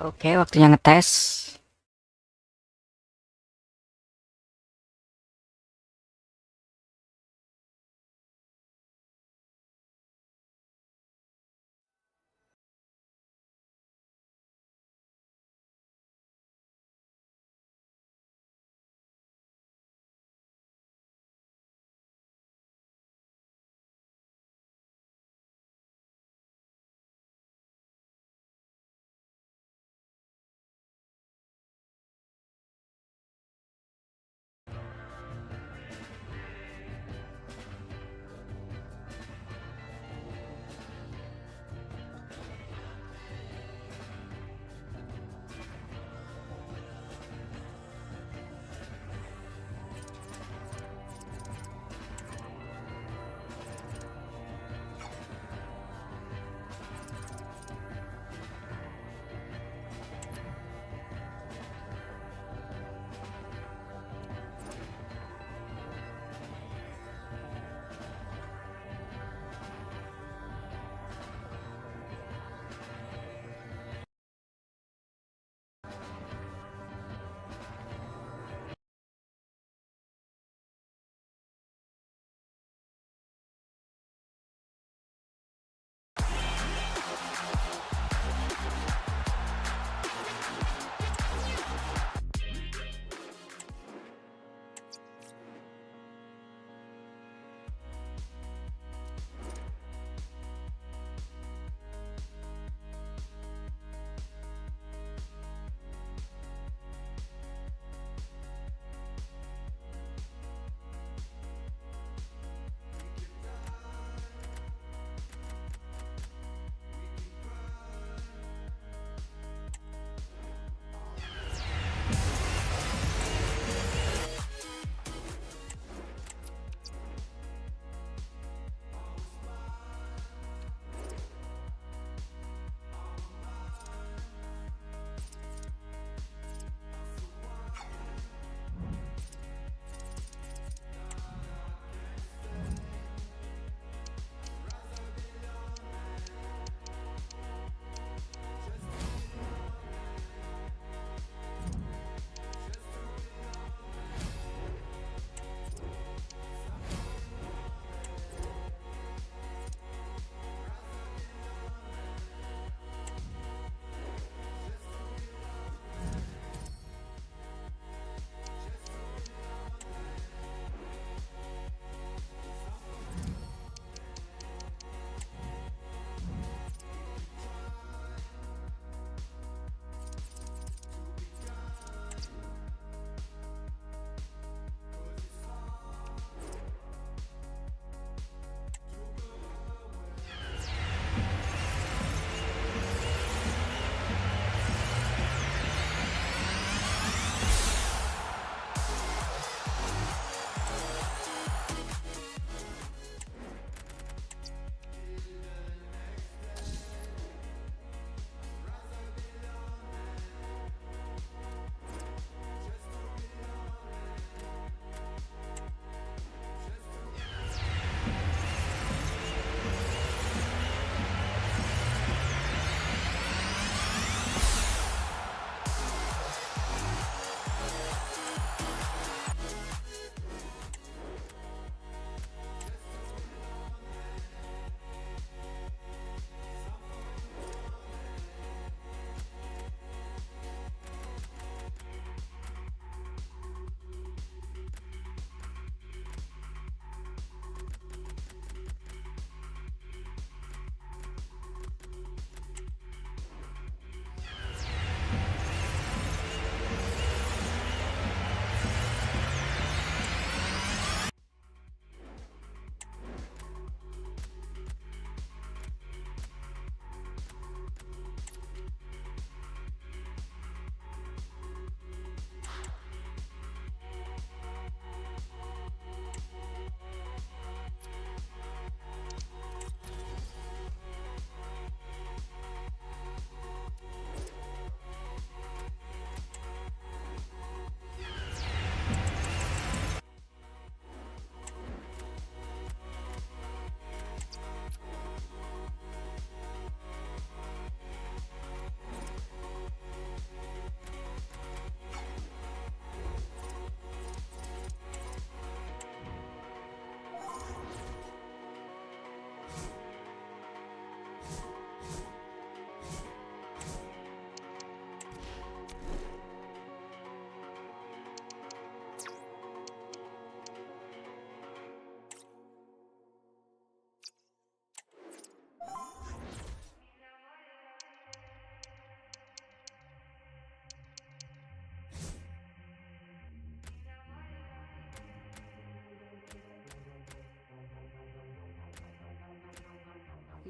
Oke, waktunya ngetes.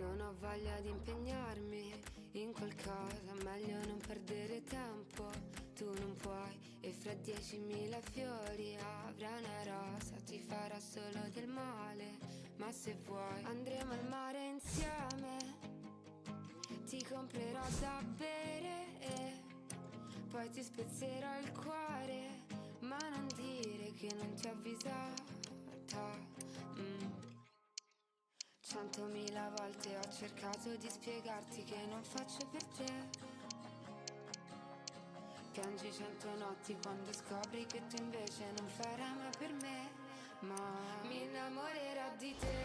Non ho voglia di impegnarmi in qualcosa, meglio non perdere tempo. Tu non puoi e fra 10.000 fiori avrai una rosa, ti farà solo del male. Ma se vuoi andremo al mare insieme, ti comprerò da bere e poi ti spezzerò il cuore. Ma non dire che non ti ho avvisata. 100.000 volte ho cercato di spiegarti che non faccio per te. Piangi 100 notti quando scopri che tu invece non farai mai per me. Ma mi innamorerò di te,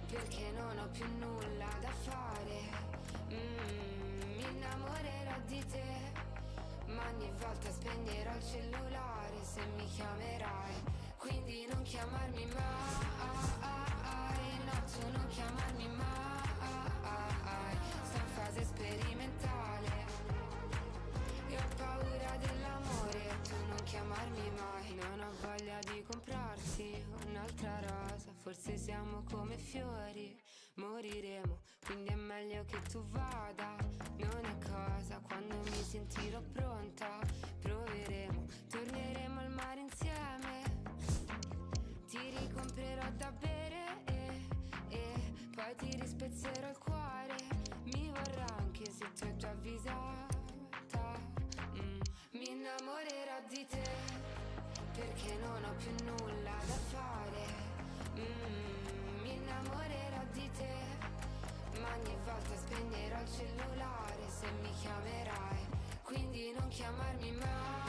perché non ho più nulla da fare. Mi innamorerò di te, ma ogni volta spegnerò il cellulare se mi chiamerai. Quindi non chiamarmi mai. No, tu non chiamarmi mai. Sto in fase sperimentale e ho paura dell'amore. Tu non chiamarmi mai. Non ho voglia di comprarti un'altra rosa. Forse siamo come fiori, moriremo, quindi è meglio che tu vada. Non è cosa, quando mi sentirò pronta proveremo, torneremo al mare insieme. Ti ricomprerò da bere e poi ti rispezzerò il cuore. Mi vorrà anche se ti ho già avvisata. Mi innamorerò di te, perché non ho più nulla da fare. Mi innamorerò di te, ma ogni volta spegnerò il cellulare se mi chiamerai. Quindi non chiamarmi mai.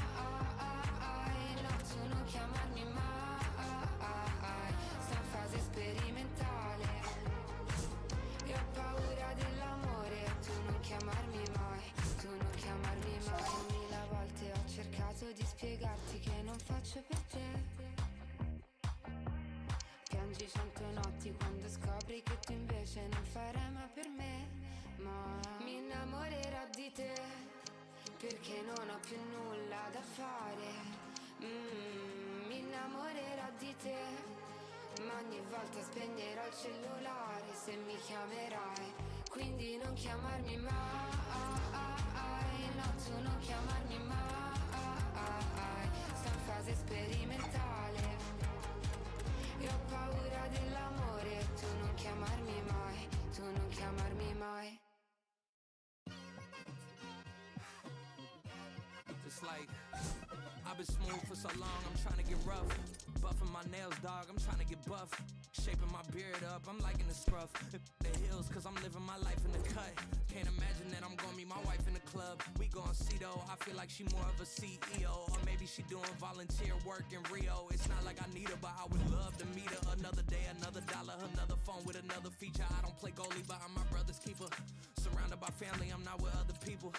No, tu non chiamarmi mai. Sto in fase sperimentale e ho paura dell'amore. Tu non chiamarmi mai. Tu non chiamarmi mai. 1000 volte ho cercato di spiegarti che non faccio per te. Piangi 100 notti quando scopri che tu invece non farai mai per me. Ma mi innamorerò di te, perché non ho più nulla da fare. Mi innamorerò di te, ma ogni volta spegnerò il cellulare se mi chiamerai. Quindi non chiamarmi mai. No, tu non chiamarmi mai. Sto in fase sperimentale e ho paura dell'amore. Tu non chiamarmi mai. Tu non chiamarmi mai. Just like I've been smooth for so long, I'm trying to get rough. Buffing my nails, dog, I'm trying to get buff. Shaping my beard up, I'm liking the scruff. The hills, cause I'm living my life in the cut. Can't imagine that I'm gonna meet my wife in the club. We gon' see though, I feel like she more of a CEO. Or maybe she doing volunteer work in Rio. It's not like I need her, but I would love to meet her. Another day, another dollar, another phone with another feature. I don't play goalie, but I'm my brother's keeper. Surrounded by family, I'm not with other people.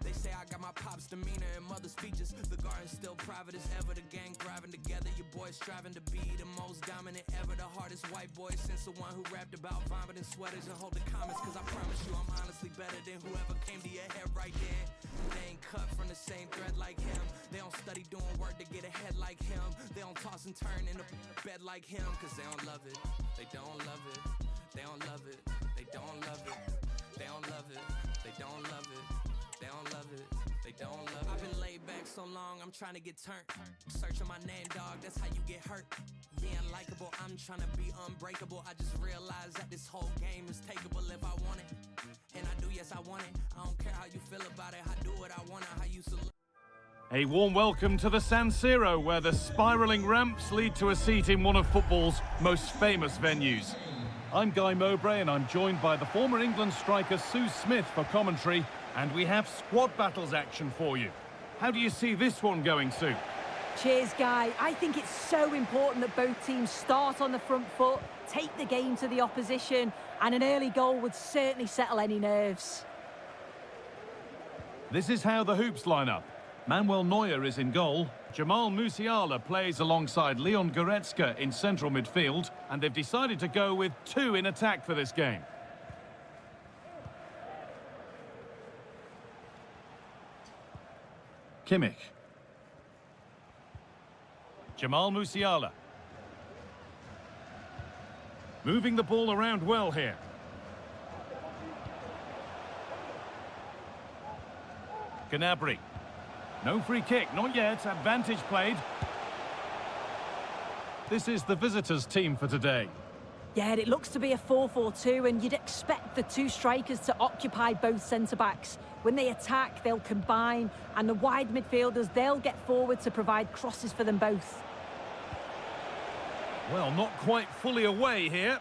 They say I got my pop's demeanor and mother's features. The garden's still private as ever, the gang thriving together. Your boy's striving to be the most dominant ever. The hardest white boy since the one who rapped about vomiting sweaters and hold the comments. Cause I promise you I'm honestly better than whoever came to your head right then. They ain't cut from the same thread like him. They don't study doing work to get ahead like him. They don't toss and turn in the bed like him. Cause they don't love it, they don't love it. They don't love it, they don't love it. They don't love it, they don't love it. They don't love it, they don't love it. I've been laid back so long, I'm trying to get turned. Searching my name, dog, that's how you get hurt. Being likable, I'm trying to be unbreakable. I just realized that this whole game is takeable if I want it. And I do, yes, I want it. I don't care how you feel about it. I do what I want, how you salute. A warm welcome to the San Siro, where the spiralling ramps lead to a seat in one of football's most famous venues. I'm Guy Mowbray, and I'm joined by the former England striker Sue Smith for commentary. And we have squad battles action for you. How do you see this one going, Sue? Cheers, Guy. I think it's so important that both teams start on the front foot, take the game to the opposition, and an early goal would certainly settle any nerves. This is how the hoops line up. Manuel Neuer is in goal. Jamal Musiala plays alongside Leon Goretzka in central midfield. And they've decided to go with two in attack for this game. Kimmich. Jamal Musiala. Moving the ball around well here. Gnabry. No free kick, not yet. Advantage played. This is the visitors' team for today. Yeah, it looks to be a 4-4-2, and you'd expect the two strikers to occupy both centre-backs. When they attack, they'll combine, and the wide midfielders, they'll get forward to provide crosses for them both. Well, not quite fully away here.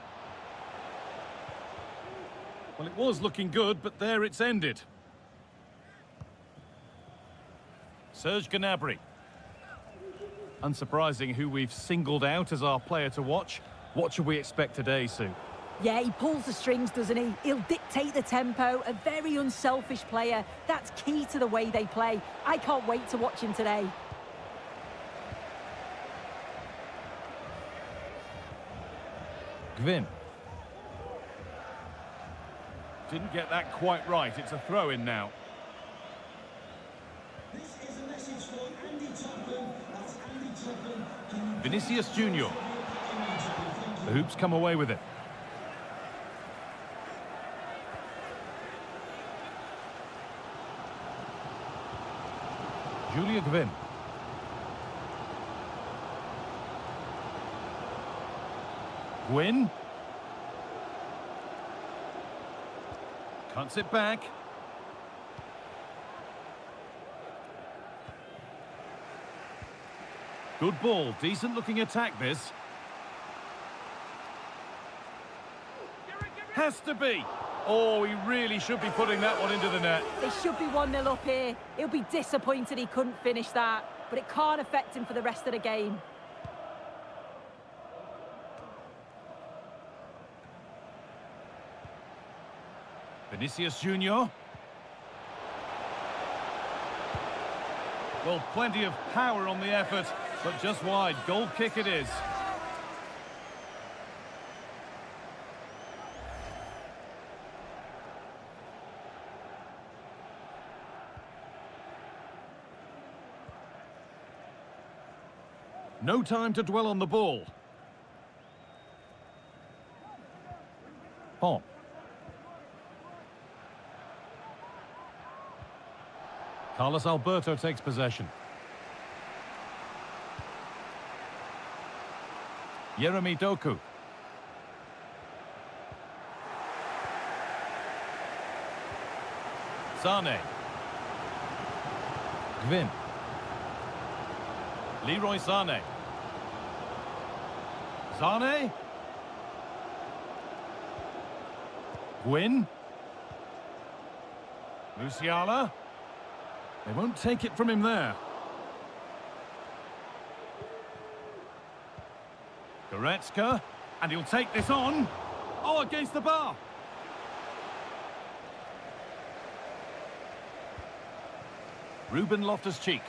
Well, it was looking good, but there it's ended. Serge Gnabry. Unsurprising who we've singled out as our player to watch. What should we expect today, Sue? Yeah, he pulls the strings, doesn't he? He'll dictate the tempo, a very unselfish player. That's key to the way they play. I can't wait to watch him today. Gvin. Didn't get that quite right. It's a throw-in now. Vinicius Junior. The Hoops come away with it. Julia Gvin. Gwyn. Cuts it back. Good ball, decent looking attack this. Has to be. Oh, he really should be putting that one into the net. They should be 1-0 up here. He'll be disappointed he couldn't finish that, but it can't affect him for the rest of the game. Vinicius Junior. Well, plenty of power on the effort, but just wide. Goal kick it is. No time to dwell on the ball. Pop. Carlos Alberto takes possession. Jeremy Doku. Sane. Gvin. Leroy Sane. Sane. Gwyn. Musiala. They won't take it from him there. Goretzka. And he'll take this on. Oh, against the bar. Ruben Loftus-Cheek.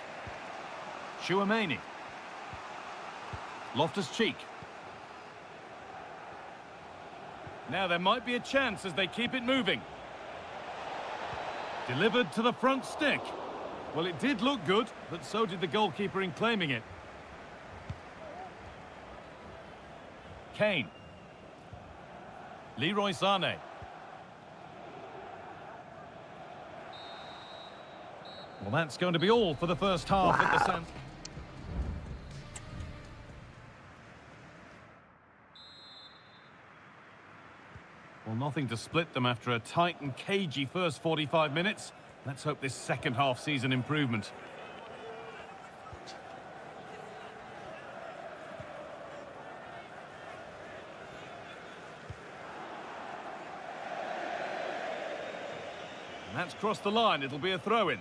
Chouameni. Loftus-Cheek. Now there might be a chance as they keep it moving. Delivered to the front stick. Well, it did look good, but so did the goalkeeper in claiming it. Kane. Leroy Sane. Well, that's going to be all for the first half at the San... Well, nothing to split them after a tight and cagey first 45 minutes. Let's hope this second half sees an improvement. And that's crossed the line. It'll be a throw-in.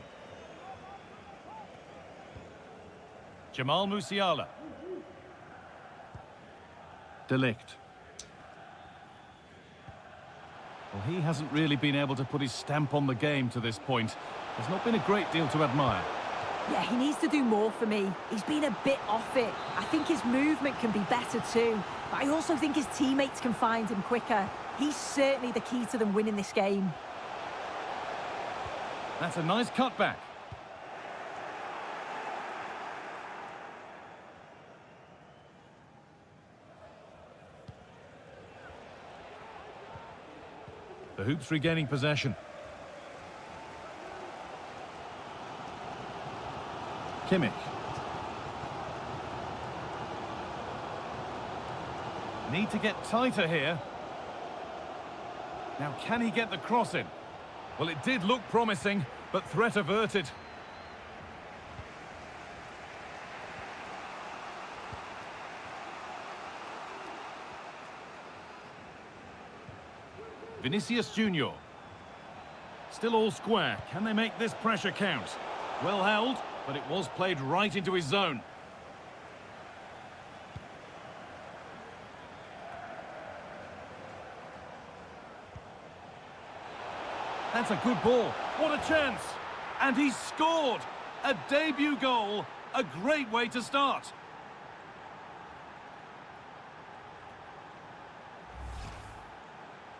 Jamal Musiala. De Ligt. Well, he hasn't really been able to put his stamp on the game to this point. There's not been a great deal to admire. Yeah, he needs to do more for me. He's been a bit off it. I think his movement can be better too. But I also think his teammates can find him quicker. He's certainly the key to them winning this game. That's a nice cutback. The Hoops regaining possession. Kimmich. Need to get tighter here. Now, can he get the cross in? Well, it did look promising, but threat averted. Vinicius Junior. Still all square. Can they make this pressure count? Well held, but it was played right into his zone. That's a good ball. What a chance! And he scored! A debut goal. A great way to start.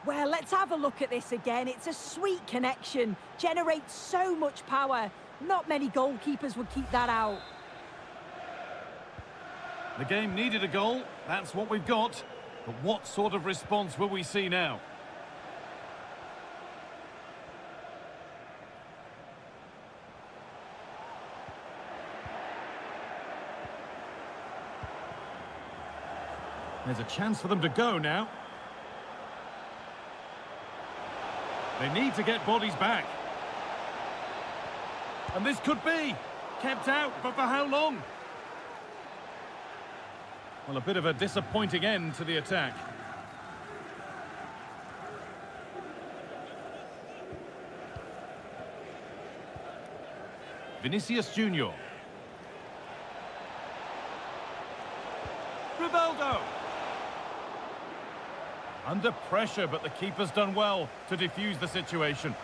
Well, let's have a look at this again. It's a sweet connection. Generates so much power. Not many goalkeepers would keep that out. The game needed a goal. That's what we've got. But what sort of response will we see now? There's a chance for them to go now. They need to get bodies back. And this could be kept out, but for how long? Well, a bit of a disappointing end to the attack. Vinicius Junior. Rivaldo. Under pressure, but the keeper's done well to defuse the situation.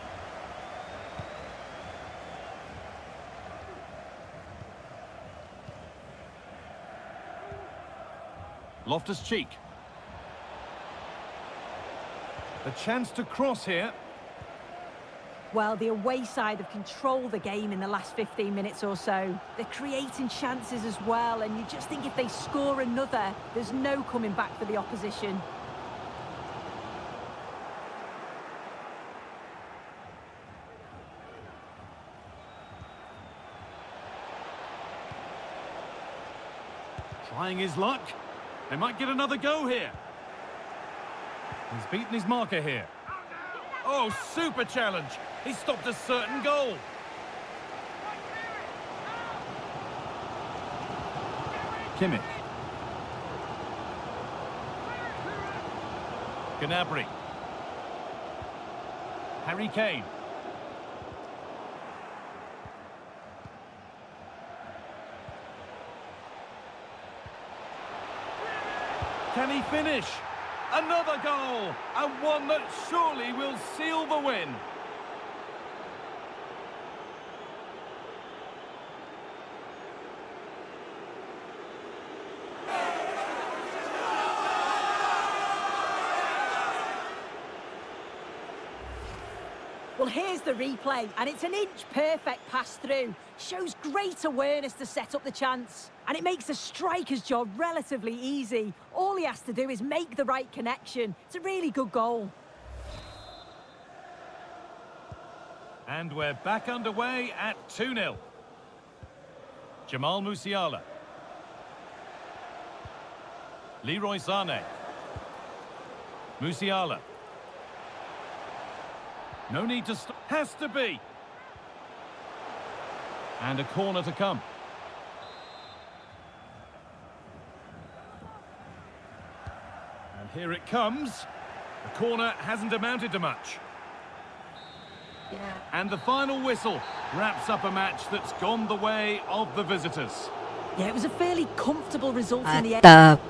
Loftus-Cheek. The chance to cross here. Well, the away side have controlled the game in the last 15 minutes or so. They're creating chances as well, and you just think if they score another, there's no coming back for the opposition. Trying his luck. They might get another go here. He's beaten his marker here. Oh, super challenge. He stopped a certain goal. Kimmich. Gnabry. Harry Kane. Can he finish? Another goal, and one that surely will seal the win. Well, here's the replay, and it's an inch-perfect pass-through. Shows great awareness to set up the chance. And it makes the striker's job relatively easy. All he has to do is make the right connection. It's a really good goal. And we're back underway at 2-0. Jamal Musiala. Leroy Sané. Musiala. No need to stop. Has to be. And a corner to come. And here it comes. The corner hasn't amounted to much. And the final whistle wraps up a match that's gone the way of the visitors. Yeah, it was a fairly comfortable result in the end.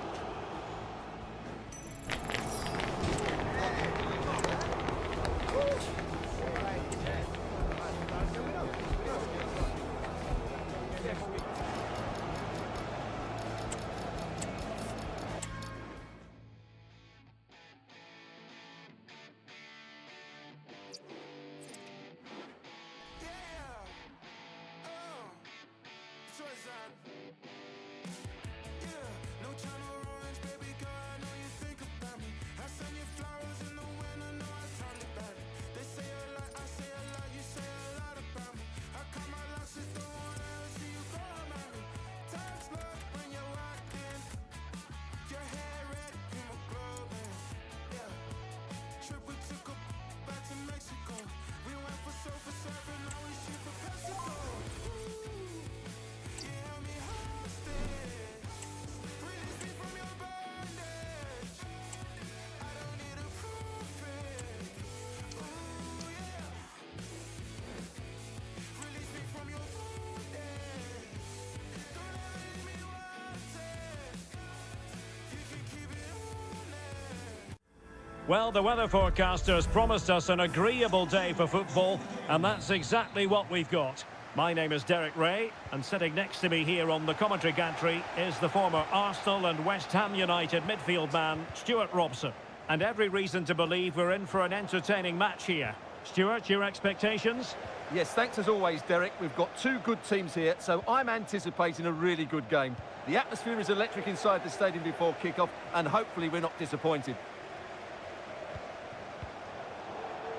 Well, the weather forecasters promised us an agreeable day for football, and that's exactly what we've got. My name is Derek Ray, and sitting next to me here on the commentary gantry is the former Arsenal and West Ham United midfield man, Stuart Robson. And every reason to believe we're in for an entertaining match here. Stuart, your expectations? Yes, thanks as always, Derek. We've got two good teams here, so I'm anticipating a really good game. The atmosphere is electric inside the stadium before kick-off, and hopefully we're not disappointed.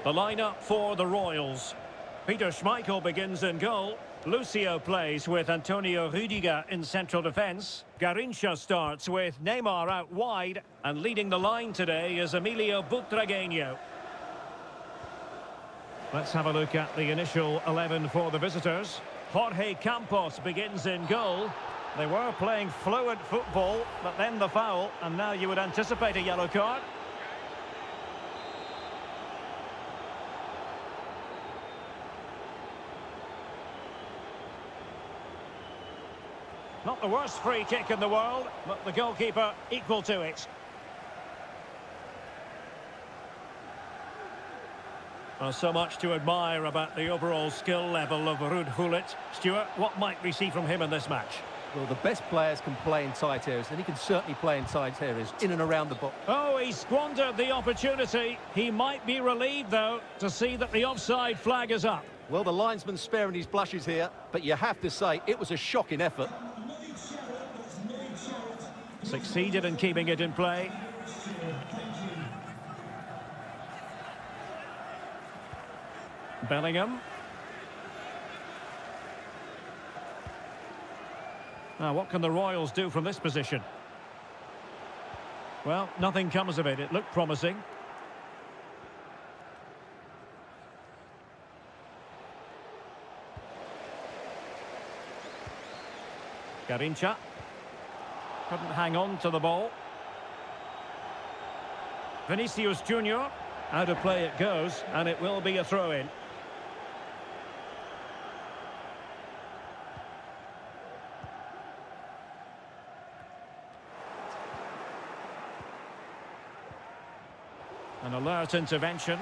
The lineup for the Royals. Peter Schmeichel begins in goal. Lucio plays with Antonio Rudiger in central defence. Garrincha starts with Neymar out wide. And leading the line today is Emilio Butragueño. Let's have a look at the initial 11 for the visitors. Jorge Campos begins in goal. They were playing fluent football, but then the foul, and now you would anticipate a yellow card. Not the worst free kick in the world, but the goalkeeper equal to it. Well, so much to admire about the overall skill level of Ruud Gullit. Stuart, what might we see from him in this match? Well, the best players can play in tight areas, and he can certainly play in tight areas, in and around the box. Oh, he squandered the opportunity. He might be relieved, though, to see that the offside flag is up. Well, the linesman's sparing his blushes here, but you have to say it was a shocking effort. Succeeded in keeping it in play. Bellingham. Now, what can the Royals do from this position? Well, nothing comes of it. It looked promising. Garrincha. Couldn't hang on to the ball. Vinicius Junior. Out of play it goes, and it will be a throw-in. An alert intervention.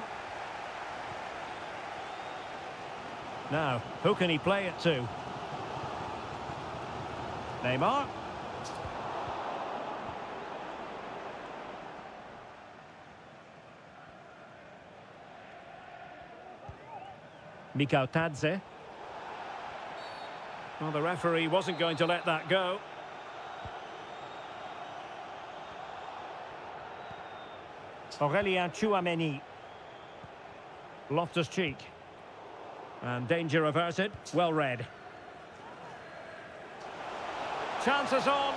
Now, who can he play it to? Neymar. Mikhautadze. Well, the referee wasn't going to let that go. Aurelien Tchouameni. Loftus-Cheek. And danger averted. Well read. Chances on.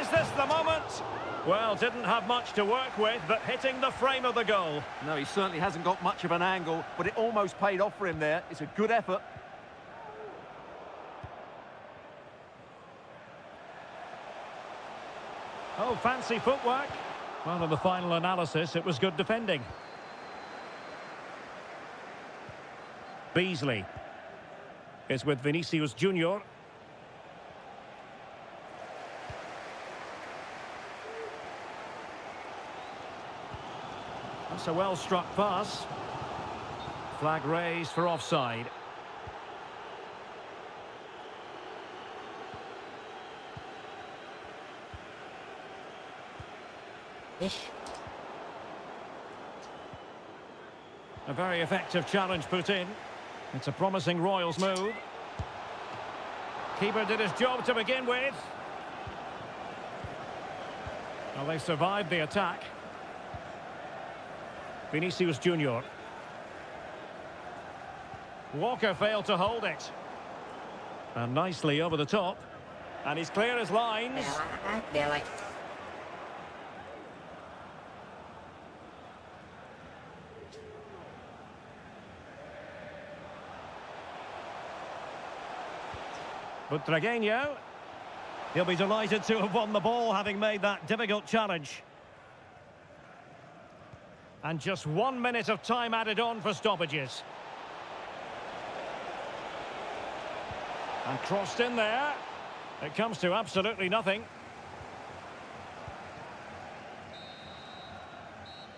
Is this the moment? Well, didn't have much to work with, but hitting the frame of the goal. No, he certainly hasn't got much of an angle, but it almost paid off for him there. It's a good effort. Oh, fancy footwork. Well, in the final analysis, it was good defending. Beasley is with Vinicius Junior. That's a well-struck pass. Flag raised for offside. A very effective challenge put in. It's a promising Royals move. Keeper did his job to begin with. Well, they survived the attack. Vinicius Junior. Walker failed to hold it. And nicely over the top. And he's clear as lines. Butragueño. He'll be delighted to have won the ball, having made that difficult challenge. And just 1 minute of time added on for stoppages. And crossed in there. It comes to absolutely nothing.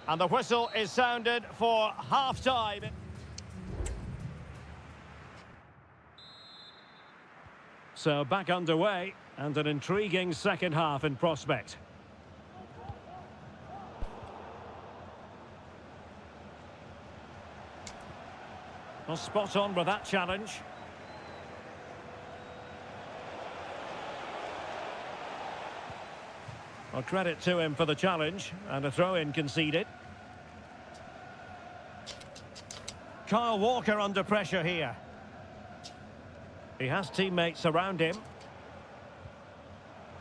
And the whistle is sounded for half-time. So back underway, and an intriguing second half in prospect. Well, spot on with that challenge. Well, credit to him for the challenge, and a throw-in conceded. Kyle Walker under pressure here. He has teammates around him.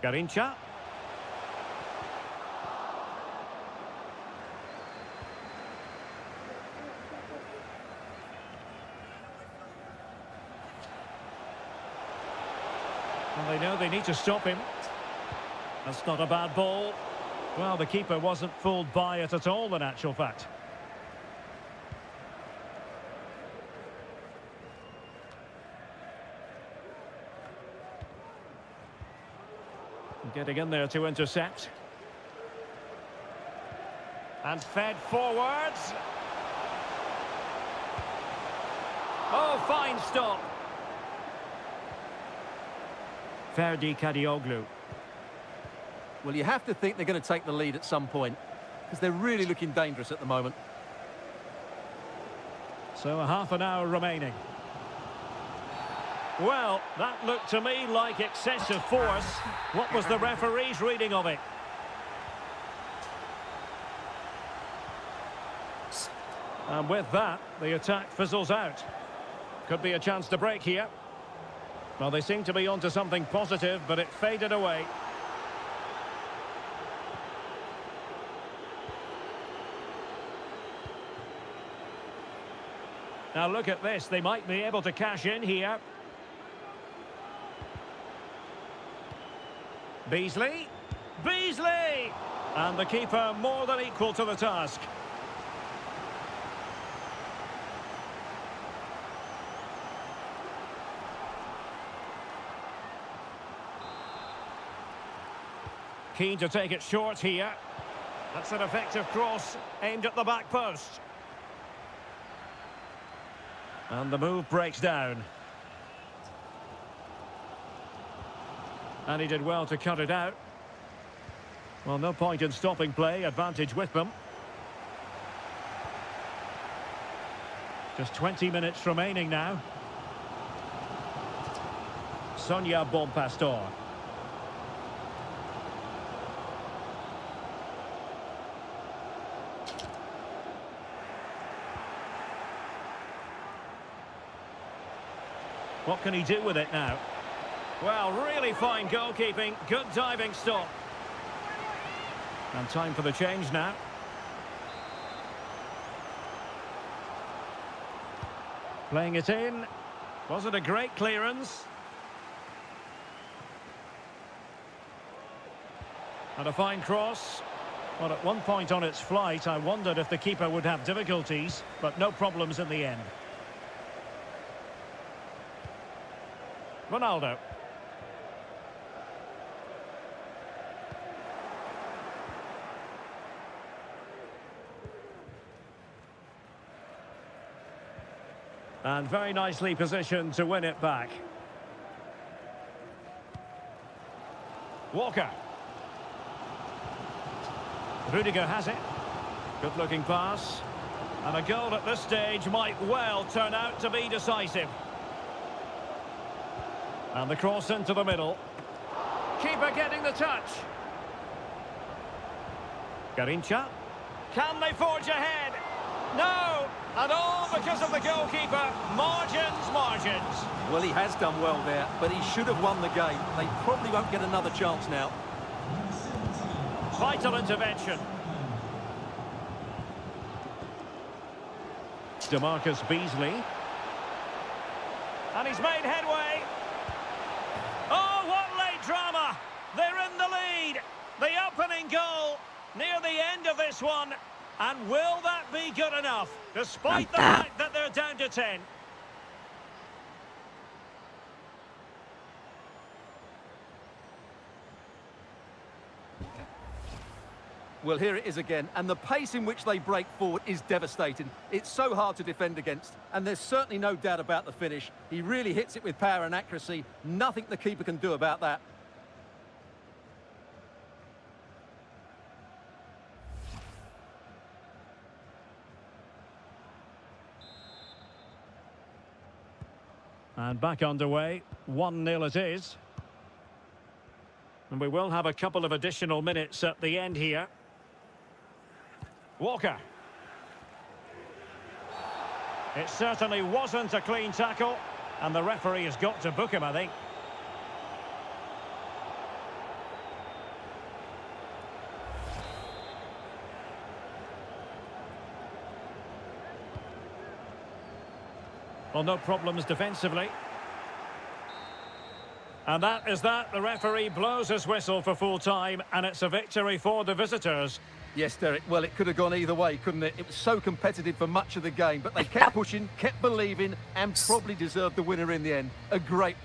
Garincha. Well, they know they need to stop him. That's not a bad ball. Well, the keeper wasn't fooled by it at all, in actual fact. Getting in there to intercept. And fed forwards. Oh, fine stop. Ferdi Kadioglu. Well, you have to think they're going to take the lead at some point, because they're really looking dangerous at the moment. So a half an hour remaining. Well, that looked to me like excessive force. What was the referee's reading of it? And with that, the attack fizzles out. Could be a chance to break here. Well, they seem to be onto something positive, but it faded away. Now look at this, they might be able to cash in here. Beasley. Beasley! And the keeper more than equal to the task. Keen to take it short here. That's an effective cross aimed at the back post. And the move breaks down. And he did well to cut it out. Well, no point in stopping play, advantage with them. Just 20 minutes remaining now. Sonia Bonpastor. What can he do with it now? Well, really fine goalkeeping, good diving stop. And time for the change now. Playing it in. Was it a great clearance? And a fine cross. Well, at one point on its flight, I wondered if the keeper would have difficulties, but no problems in the end. Ronaldo. And very nicely positioned to win it back. Walker. Rudiger has it. Good looking pass. And a goal at this stage might well turn out to be decisive. And the cross into the middle. Keeper getting the touch. Garincha. Can they forge ahead? No! And all because of the goalkeeper. Margins, margins. Well, he has done well there, but he should have won the game. They probably won't get another chance now. Vital intervention. DeMarcus Beasley. And he's made headway. Oh, what late drama! They're in the lead. The opening goal near the end of this one. And will that be good enough, despite the fact that they're down to 10? Well, here it is again, and the pace in which they break forward is devastating. It's so hard to defend against, and there's certainly no doubt about the finish. He really hits it with power and accuracy. Nothing the keeper can do about that. And back underway, 1-0 it is. And we will have a couple of additional minutes at the end here. Walker. It certainly wasn't a clean tackle, and the referee has got to book him, I think. Well, no problems defensively. And that is that. The referee blows his whistle for full time, and it's a victory for the visitors. Yes, Derek, well, it could have gone either way, couldn't it? It was so competitive for much of the game, but they kept pushing, kept believing, and probably deserved the winner in the end. A great...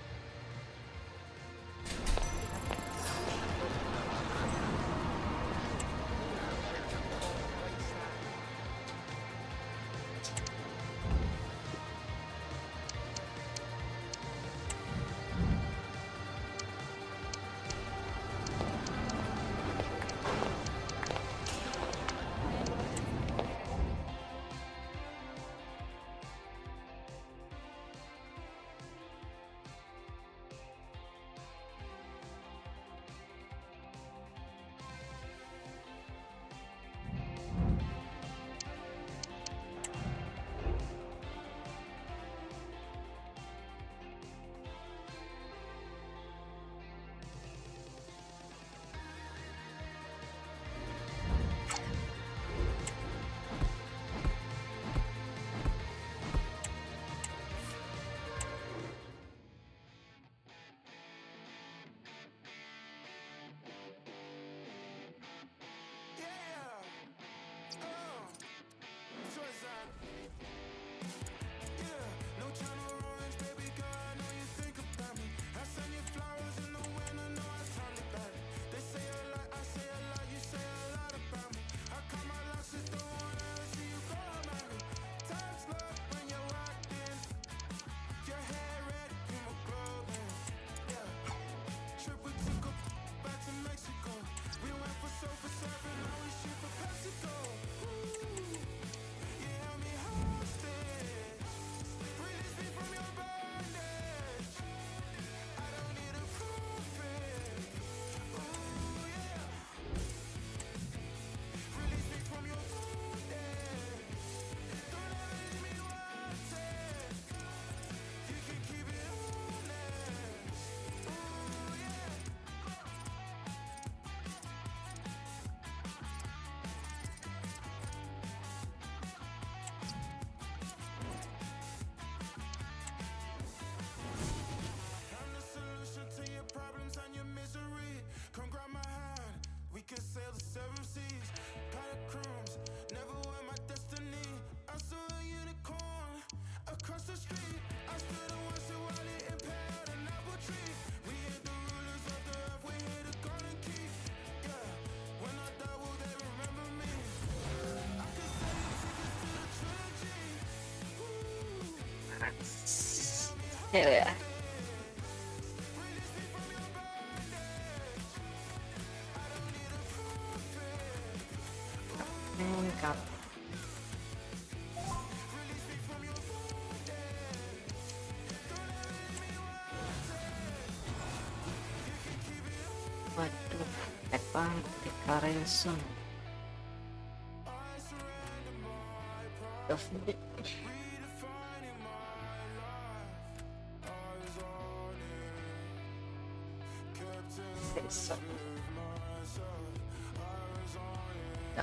Yeah. Lengkap. Waduh, apa declaration.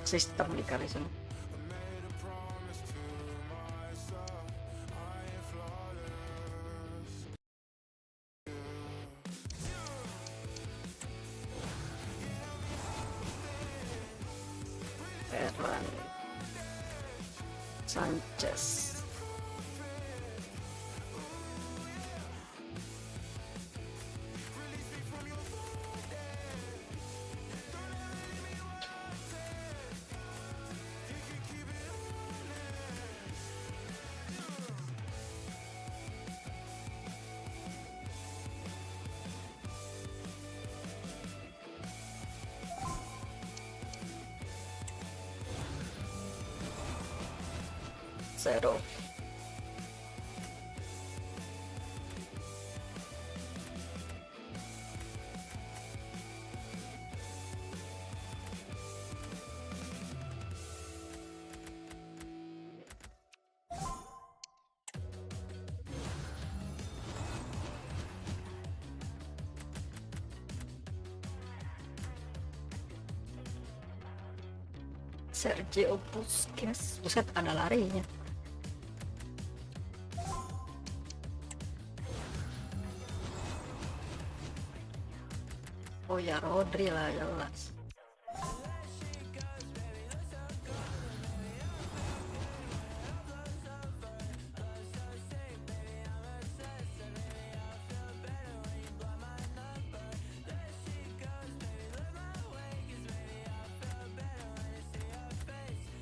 Sistem declaration. Sanchez. 0. Sergio Busquets. Buset, ada larinya. Oh ya, Rodri lah jelas.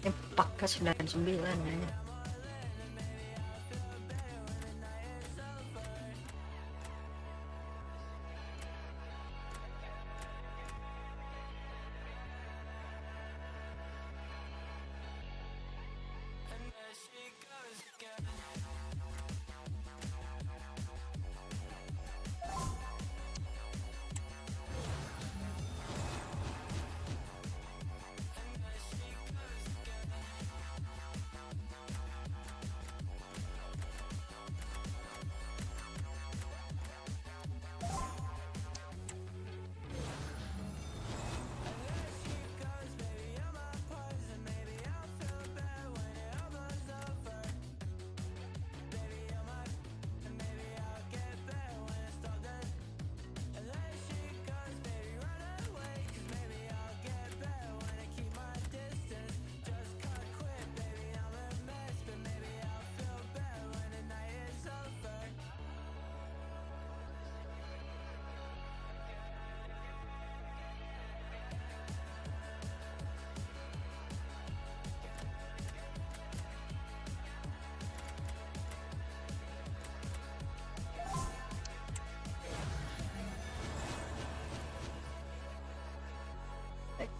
Ini pakai 99 ya.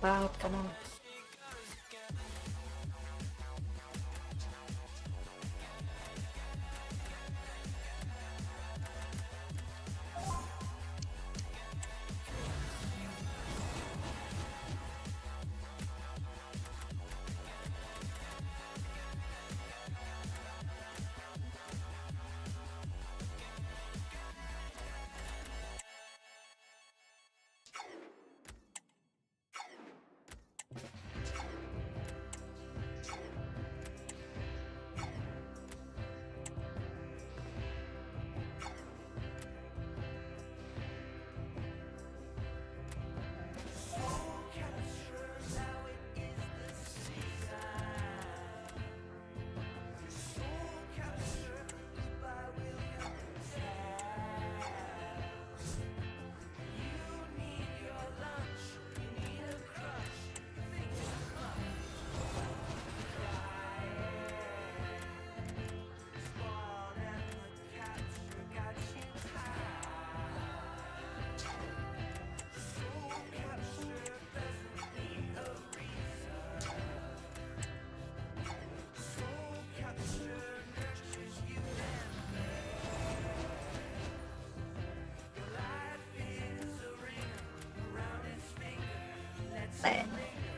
Back out kanan.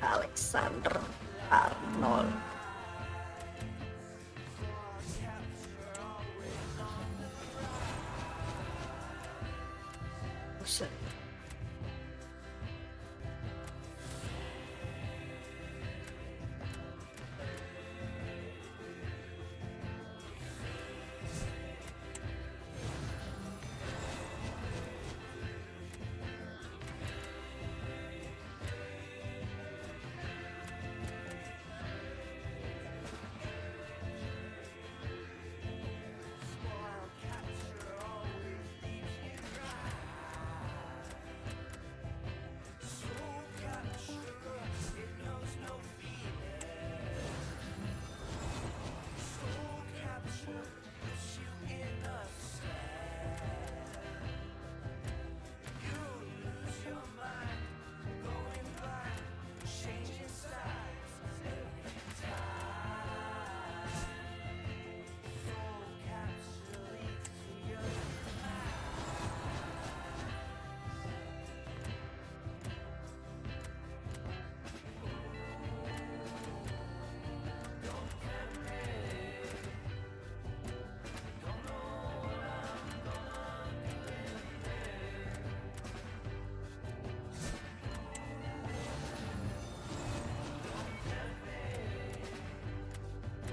Alexander Arnold. Buset.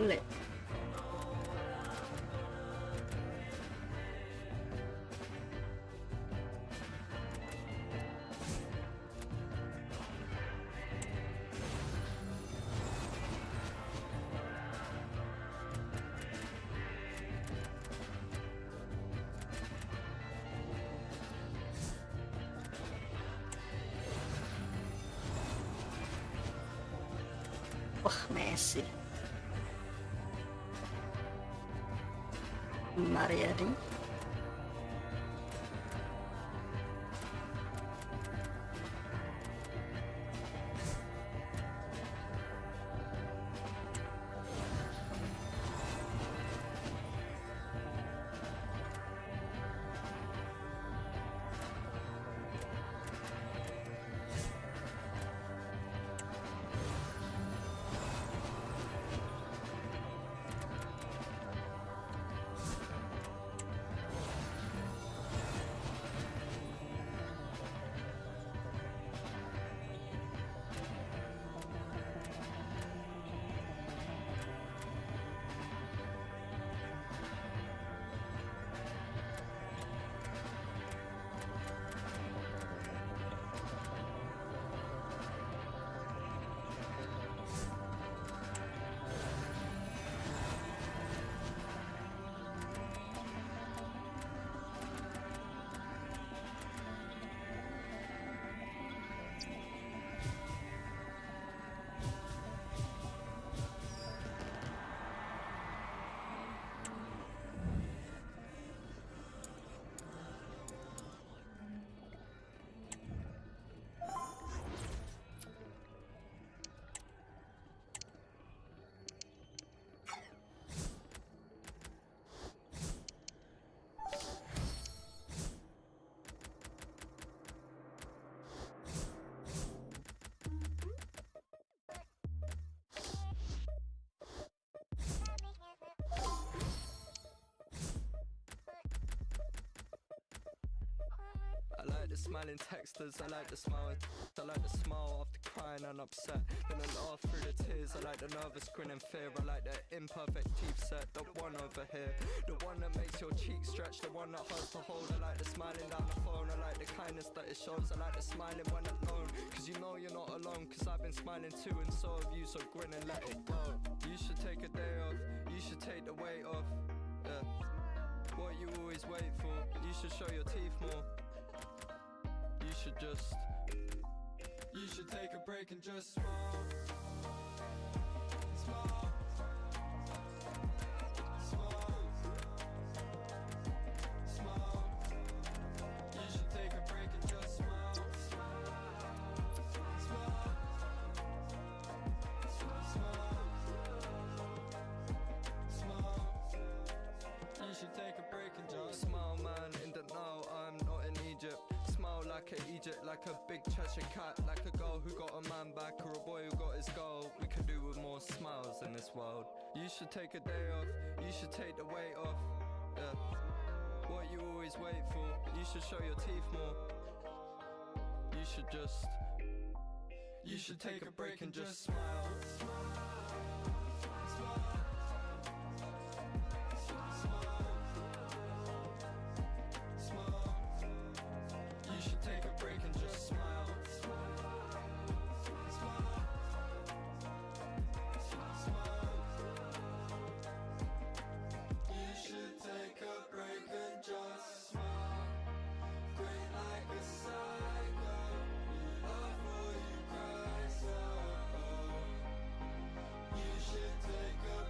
Sulit. Wah, Messi. Mariadi. I like the smiling texters, I like the smile. I like the smile after crying and upset. Then I laugh through the tears. I like the nervous grin and fear. I like the imperfect teeth set, the one over here. The one that makes your cheeks stretch, the one that hurts to hold. I like the smiling down the phone. I like the kindness that it shows. I like the smiling when alone, cause you know you're not alone. Cause I've been smiling too and so have you. So grin and let it go. You should take a day off, you should take the weight off. Yeah. What you always wait for, you should show your teeth more. You should take a break and just smile. Smile. Smile. Smile. You should take a break and just smile. Smile. Smile. Smile. You should take a break and just smile, man. In the now, I'm not in Egypt. Smile like a Egypt, like a big Cheshire cat, like a girl who got a man back or a boy who got his goal. We could do with more smiles in this world. You should take a day off, you should take the weight off. Yeah. What you always wait for, you should show your teeth more. You should take a break and just smile. You should take a break and just smile. You should take a break and just smile. Grin like a psycho. You laugh or you cry so. You should take a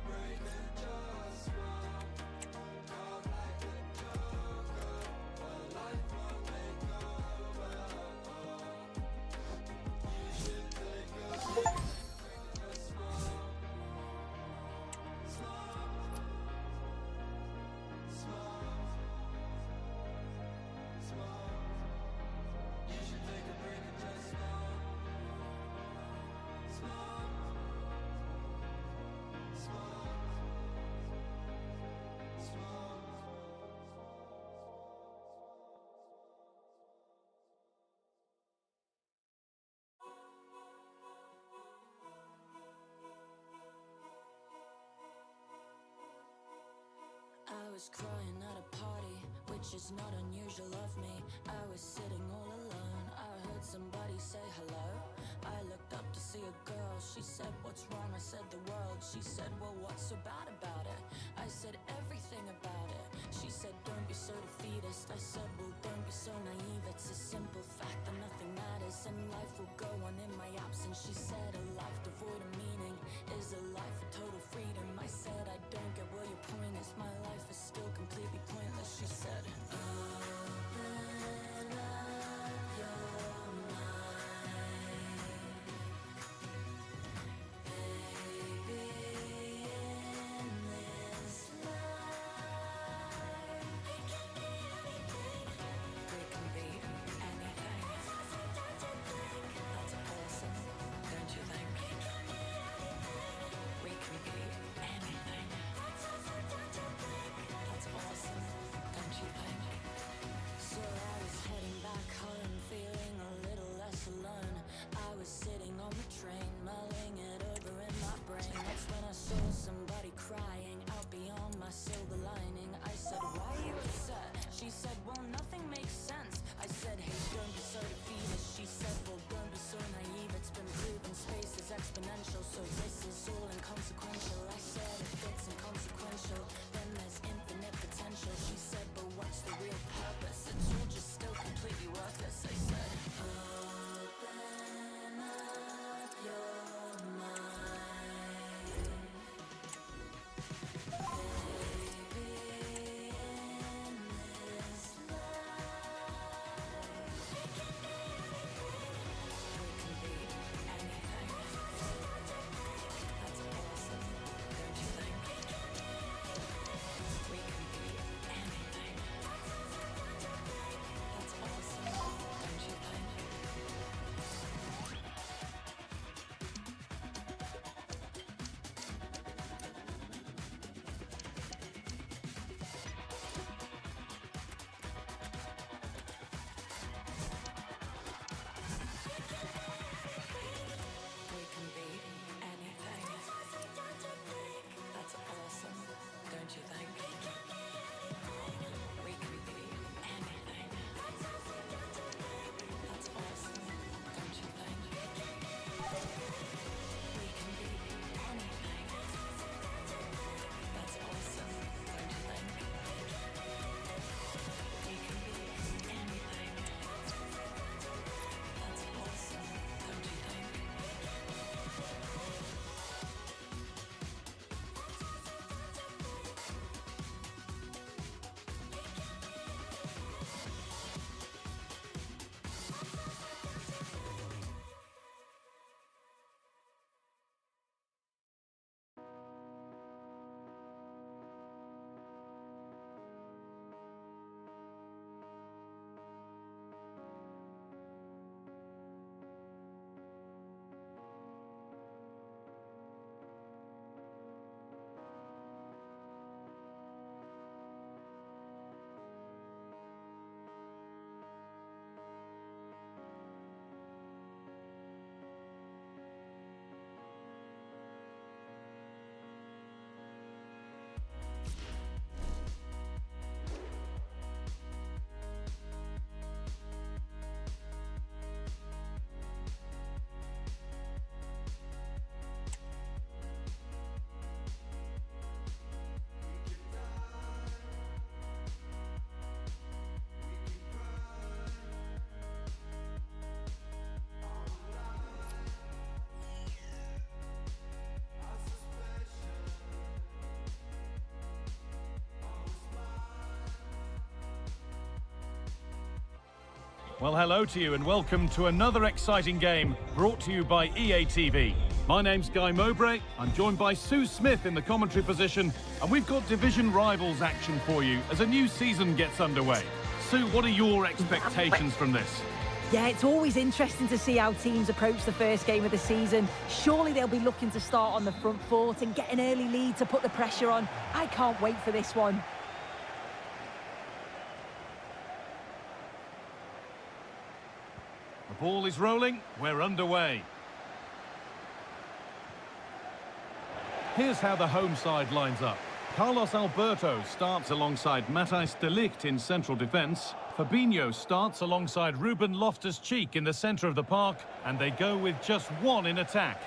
was crying at a party, which is not unusual of me. I was sitting all alone, I heard somebody say hello. I looked up to see a girl, she said, what's wrong? I said, the world. She said, well, what's so bad about it? I said, everything about it. She said, don't be so defeatist. I said, well, don't be so naive. It's a simple fact that nothing matters and life will go on in my absence. She said, a life devoid of meaning is a life of total freedom. I said, I don't get what your point is. My life is still completely pointless. She said, open up your mind, baby, in this life we can be anything. We can be anything. That's awesome, don't you think? We can be anything. That's awesome, don't you think? So I was heading back home, feeling a little less alone. I was sitting on the train, mulling it over in my brain. That's when I saw somebody crying out beyond my silver lining. I said, why are you upset? She said, well, nothing makes sense. I said, hey, don't be so defeatist. She said, well, don't be so naive. It's been proven space is exponential, so this is all inconsequential. I said, if it's inconsequential, then there's infinite potential. She said, but what's the real purpose? It's all just still completely worthless. I said, open up your mind, baby, in this life we can be anything. That's awesome, don't you think? We can be anything. That's awesome, don't you think? We can be anything. That's awesome, don't you think? We can be anything. That's awesome, don't you think? We can be anything. That's awesome, don't you think? We can be anything. That's awesome, don't you think? Well, hello to you and welcome to another exciting game brought to you by EA TV. My name's Guy Mowbray, I'm joined by Sue Smith in the commentary position, and we've got division rivals action for you as a new season gets underway. Sue, what are your expectations from this? Yeah, it's always interesting to see how teams approach the first game of the season. Surely they'll be looking to start on the front foot and get an early lead to put the pressure on. I can't wait for this one. The ball is rolling, we're underway. Here's how the home side lines up. Carlos Alberto starts alongside Matthijs de Ligt in central defence. Fabinho starts alongside Ruben Loftus-Cheek in the centre of the park, and they go with just one in attack.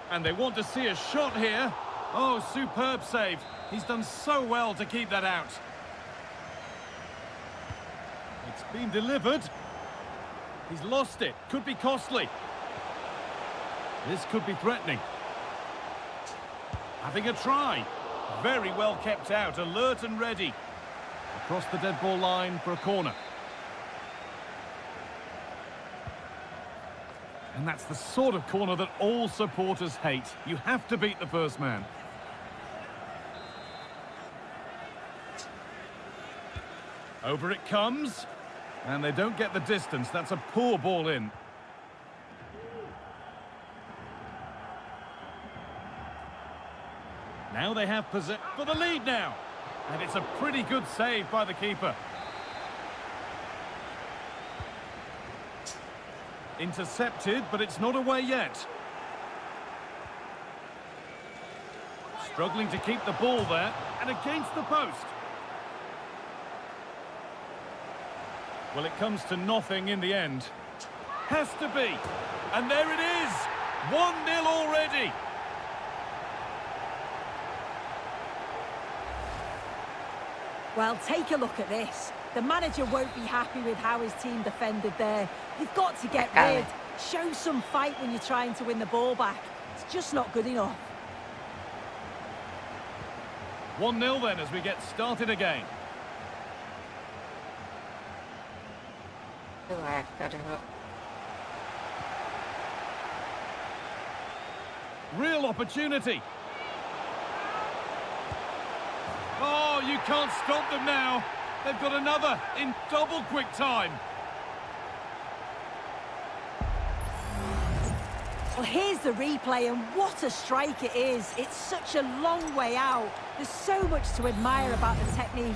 And they want to see a shot here. Oh, superb save. He's done so well to keep that out. It's been delivered. He's lost it. Could be costly. This could be threatening. Having a try. Very well kept out, alert and ready. Across the dead ball line for a corner. And that's the sort of corner that all supporters hate. You have to beat the first man. Over it comes. And they don't get the distance. That's a poor ball in. Now they have possession for the lead now. And it's a pretty good save by the keeper. Intercepted, but it's not away yet. Struggling to keep the ball there, and against the post. Well, it comes to nothing in the end. Has to be. And there it is. 1-0 already. Well, take a look at this. The manager won't be happy with how his team defended there. You've got to get rid. Show some fight when you're trying to win the ball back. It's just not good enough. 1-0 then as we get started again. Real opportunity. Oh, you can't stop them now. They've got another in double quick time. Well, here's the replay, and what a strike it is. It's such a long way out. There's so much to admire about the technique.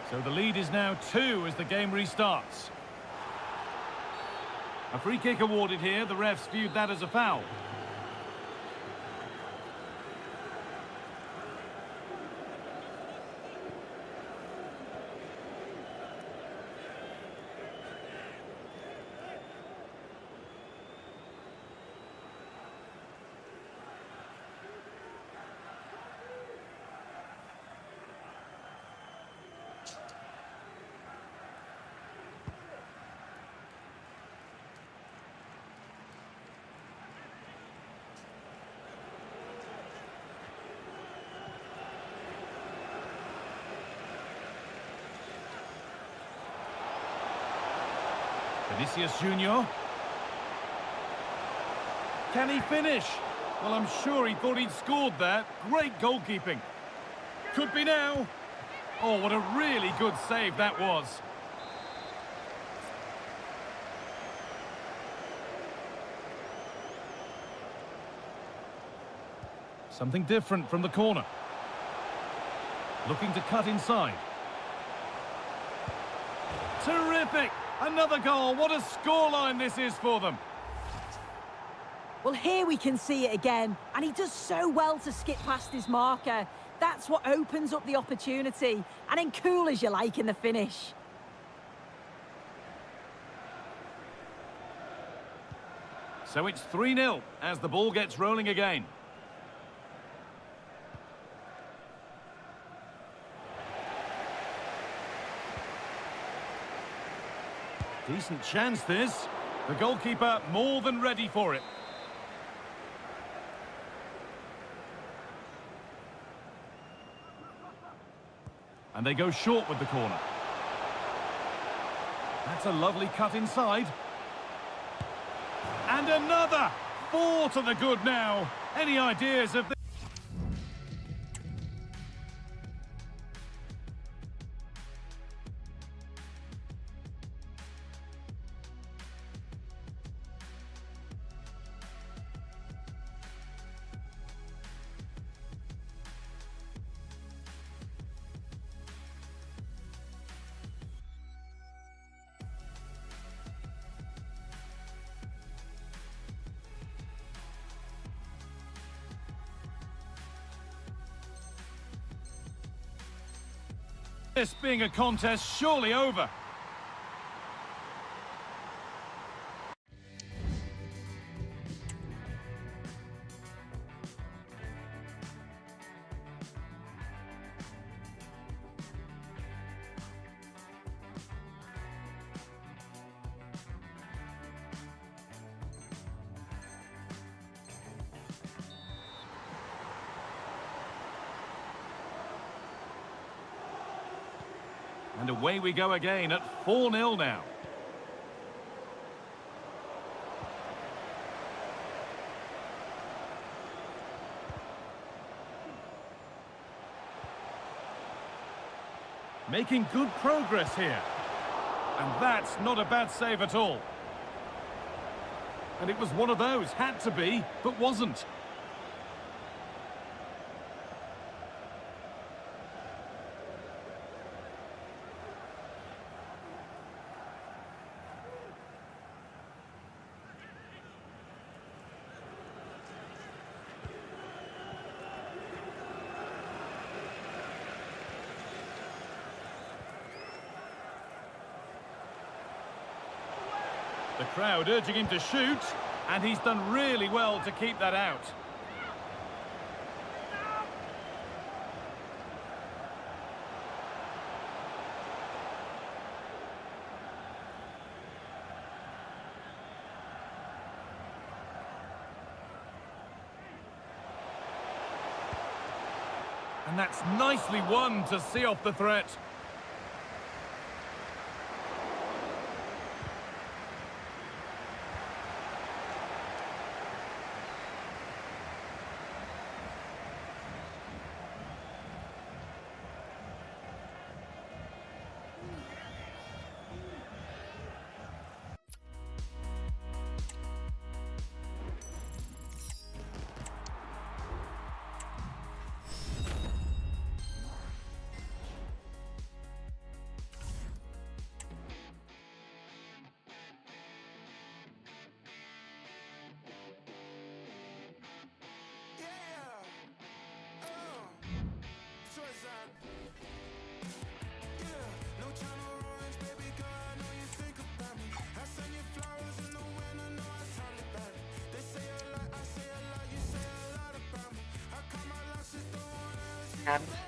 So the lead is now 2 as the game restarts. A free kick awarded here. The refs viewed that as a foul. Vinicius Junior. Can he finish? Well, I'm sure he thought he'd scored there. Great goalkeeping. Could be now. Oh, what a really good save that was. Something different from the corner. Looking to cut inside. Terrific! Another goal. What a scoreline this is for them. Well, here we can see it again, and he does so well to skip past his marker. That's what opens up the opportunity, and then cool as you like in the finish. So it's 3-0 as the ball gets rolling again. Decent chance this. The goalkeeper more than ready for it. And they go short with the corner. That's a lovely cut inside. And another! 4 to the good now. Any ideas of this? This being a contest surely over. And away we go again at 4-0 now. Making good progress here. And that's not a bad save at all. And it was one of those, had to be, but wasn't. The crowd urging him to shoot, and he's done really well to keep that out. And that's nicely won to see off the threat. Tab.